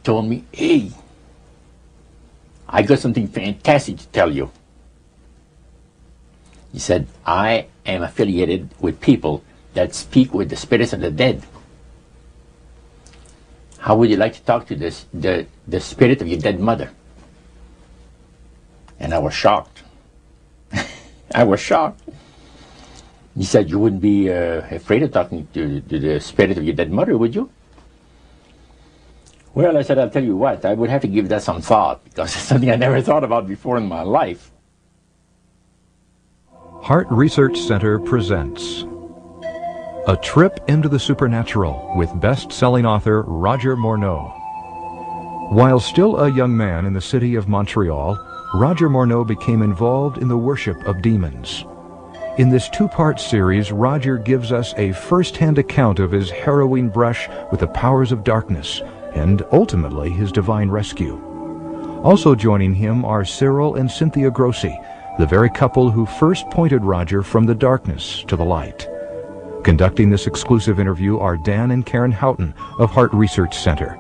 told me, hey, I got something fantastic to tell you. He said, I am affiliated with people that speak with the spirits of the dead. How would you like to talk to the spirit of your dead mother? And I was shocked. I was shocked. He said, you wouldn't be afraid of talking to the spirit of your dead mother, would you? Well, I said, I'll tell you what, I would have to give that some thought, because it's something I never thought about before in my life. Heart Research Center presents A Trip into the Supernatural with best-selling author Roger Morneau. While still a young man in the city of Montreal, Roger Morneau became involved in the worship of demons. In this two-part series, Roger gives us a first-hand account of his harrowing brush with the powers of darkness and ultimately his divine rescue. Also joining him are Cyril and Cynthia Grossi, the very couple who first pointed Roger from the darkness to the light. Conducting this exclusive interview are Dan and Karen Houghton of Heart Research Center.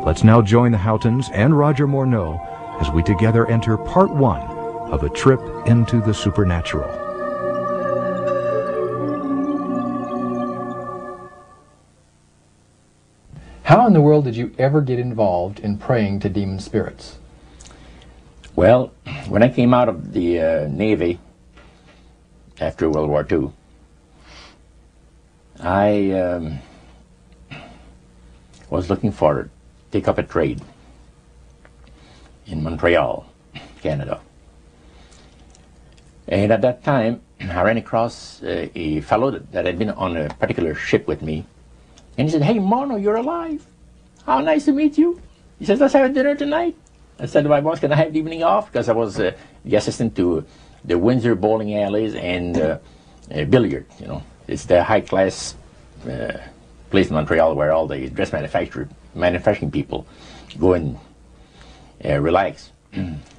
Let's now join the Houghtons and Roger Morneau as we together enter part one of A Trip into the Supernatural. How in the world did you ever get involved in praying to demon spirits? Well, when I came out of the Navy after World War II, I was looking to take up a trade in Montreal, Canada. And at that time, I ran across a fellow that had been on a particular ship with me. And he said, hey, Morneau, you're alive. How nice to meet you. He says, let's have dinner tonight. I said to my boss, can I have the evening off? Because I was the assistant to the Windsor bowling alleys and billiard, you know. It's the high-class place in Montreal where all the dress manufacturing people go and relax.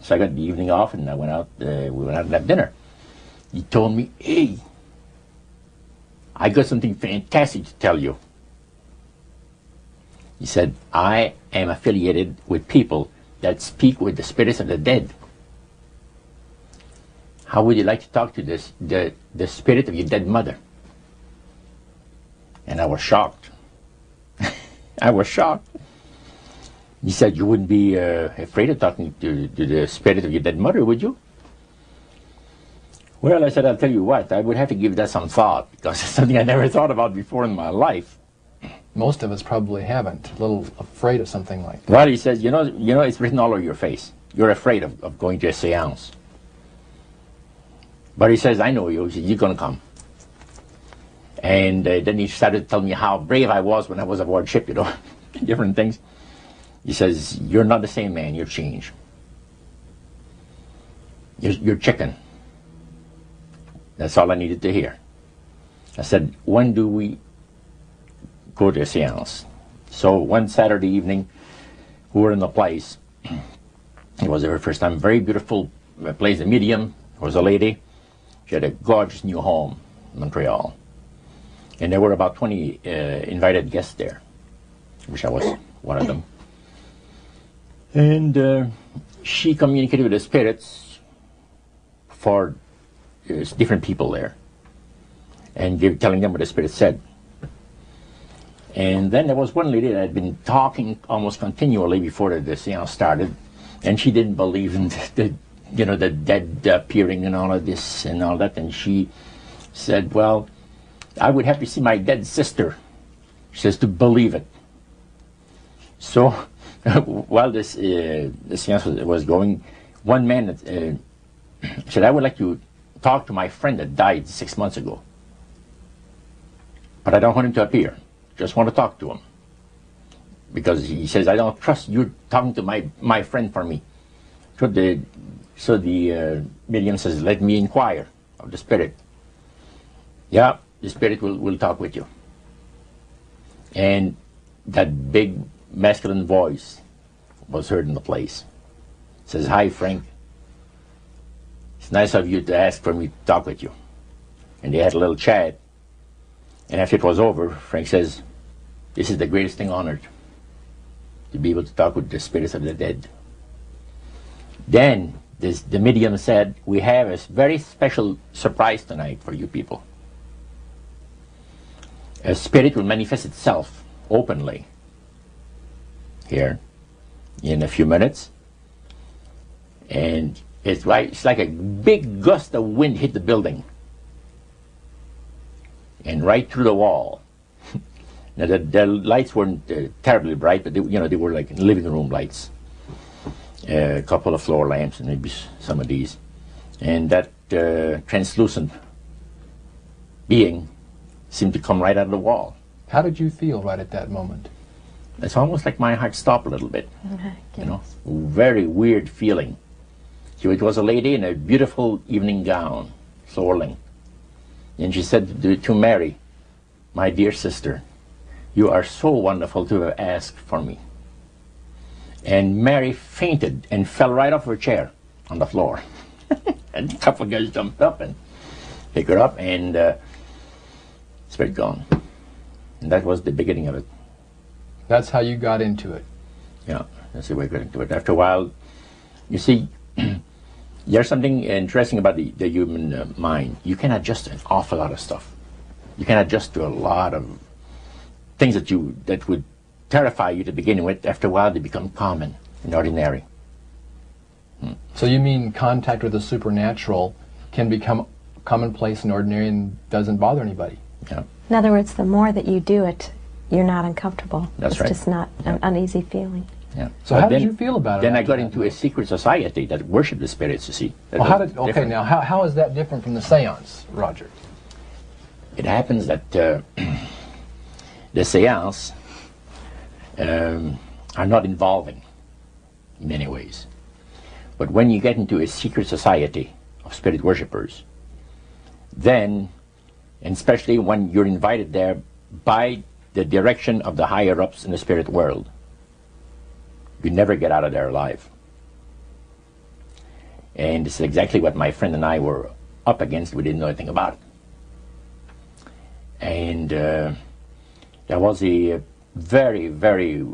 So I got the evening off and I went out, we went out and had dinner. He told me, hey, I got something fantastic to tell you. He said, I am affiliated with people that speak with the spirits of the dead. How would you like to talk to the spirit of your dead mother? And I was shocked. I was shocked. He said, you wouldn't be afraid of talking to the spirit of your dead mother, would you? Well, I said, I'll tell you what, I would have to give that some thought, because it's something I never thought about before in my life. Most of us probably haven't. A little afraid of something like that. Well, he says, you know, it's written all over your face. You're afraid of going to a seance. But he says, I know you. He says, you're going to come. And then he started to tell me how brave I was when I was aboard ship, you know, different things. He says, you're not the same man. You're changed. You're chicken. That's all I needed to hear. I said, when do we go to a seance? So one Saturday evening, we were in the place. It was the very first time. Very beautiful place. The medium was a lady. She had a gorgeous new home in Montreal. And there were about 20 invited guests there, which I was one of them. And she communicated with the spirits for different people there and telling them what the spirit said. And then there was one lady that had been talking almost continually before the seance started, and she didn't believe in the dead appearing and all of this and all that. And she said, well, I would have to see my dead sister, she says, to believe it. So while the seance was going, one man said, I would like to talk to my friend that died 6 months ago, but I don't want him to appear. Just want to talk to him. Because he says, I don't trust you talking to my friend for me. So the medium says, let me inquire of the spirit. Yeah, the spirit will talk with you. And that big masculine voice was heard in the place. It says, hi, Frank. It's nice of you to ask for me to talk with you. And they had a little chat. And after it was over, Frank says, this is the greatest thing on earth. to be able to talk with the spirits of the dead. Then the medium said, we have a very special surprise tonight for you people. A spirit will manifest itself openly here in a few minutes, and it's like a big gust of wind hit the building and right through the wall. Now the lights weren't terribly bright, but they were like living room lights, a couple of floor lamps and maybe some of these, and that translucent being seemed to come right out of the wall. How did you feel right at that moment? It's almost like my heart stopped a little bit. Very weird feeling. So it was a lady in a beautiful evening gown, swirling. And she said to Mary, my dear sister, you are so wonderful to have asked for me. And Mary fainted and fell right off her chair on the floor. And a couple of guys jumped up and picked her up, and spirit gone. And that was the beginning of it. That's how you got into it. Yeah, that's the way I got into it. After a while, you see, there's something interesting about the human mind. You can adjust to an awful lot of stuff. You can adjust to a lot of things that would terrify you to begin with. After a while, they become common and ordinary. So you mean contact with the supernatural can become commonplace and ordinary and doesn't bother anybody? Yeah. In other words, the more that you do it, you're not uncomfortable. That's right. It's just not an uneasy feeling. Yeah. So how did you feel about it? Then I got into a secret society that worshipped the spirits, you see. Well, now how is that different from the seance, Roger? It happens that the seance are not involving in many ways. But when you get into a secret society of spirit worshippers, then, and especially when you're invited there by the direction of the higher-ups in the spirit world, you never get out of there alive. And this is exactly what my friend and I were up against. We didn't know anything about it. And there was a very, very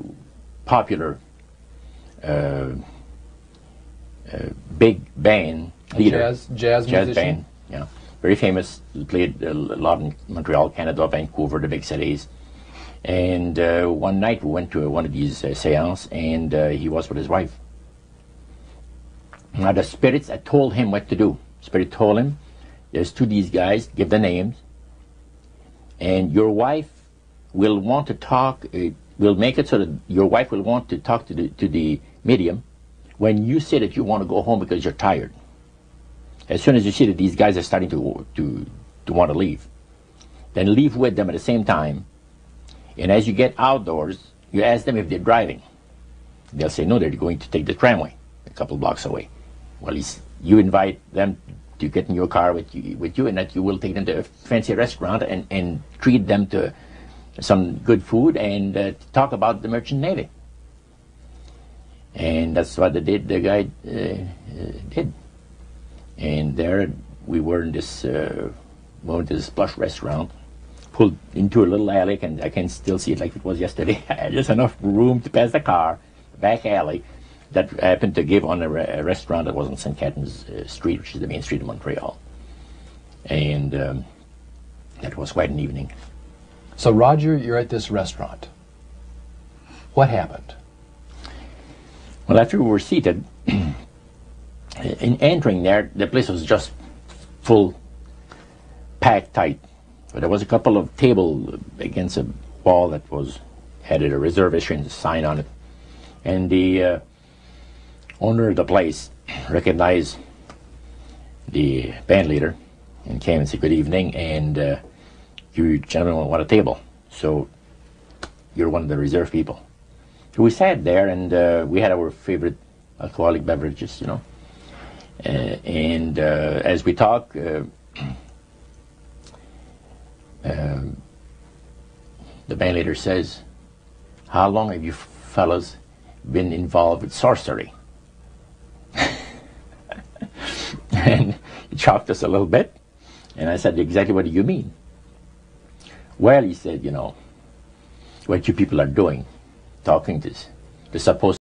popular big band leader. Jazz musician? Band, yeah. Very famous. Played a lot in Montreal, Canada, Vancouver, the big cities. And one night we went to one of these seances, and he was with his wife. Now the spirits had told him what to do. Spirit told him, there's two of these guys, give the names, and your wife will want to talk, we'll make it so that your wife will want to talk to the medium when you say that you want to go home because you're tired. As soon as you see that these guys are starting to want to leave, then leave with them at the same time. And as you get outdoors, you ask them if they're driving. They'll say, no, they're going to take the tramway a couple blocks away. Well, you invite them to get in your car with you, and that you will take them to a fancy restaurant and treat them to some good food and talk about the merchant navy. And that's what the guy did. And there we were in this plush restaurant, pulled into a little alley, and I can still see it like it was yesterday. Just enough room to pass the car, back alley, that happened to give on a restaurant that was on St. Catharines Street, which is the main street of Montreal. And that was quite an evening. So Roger, you're at this restaurant. What happened? Well, after we were seated, in entering there, the place was just full, packed tight. But there was a couple of tables against a wall that had a reservation sign on it. And the owner of the place recognized the band leader and came and said, good evening, and you gentlemen want a table. So you're one of the reserve people. So we sat there, and we had our favorite alcoholic beverages, you know. And as we talked, the band leader says, how long have you fellas been involved with sorcery? And it shocked us a little bit. And I said, exactly what do you mean? Well, he said, you know, what you people are doing, talking to the supposed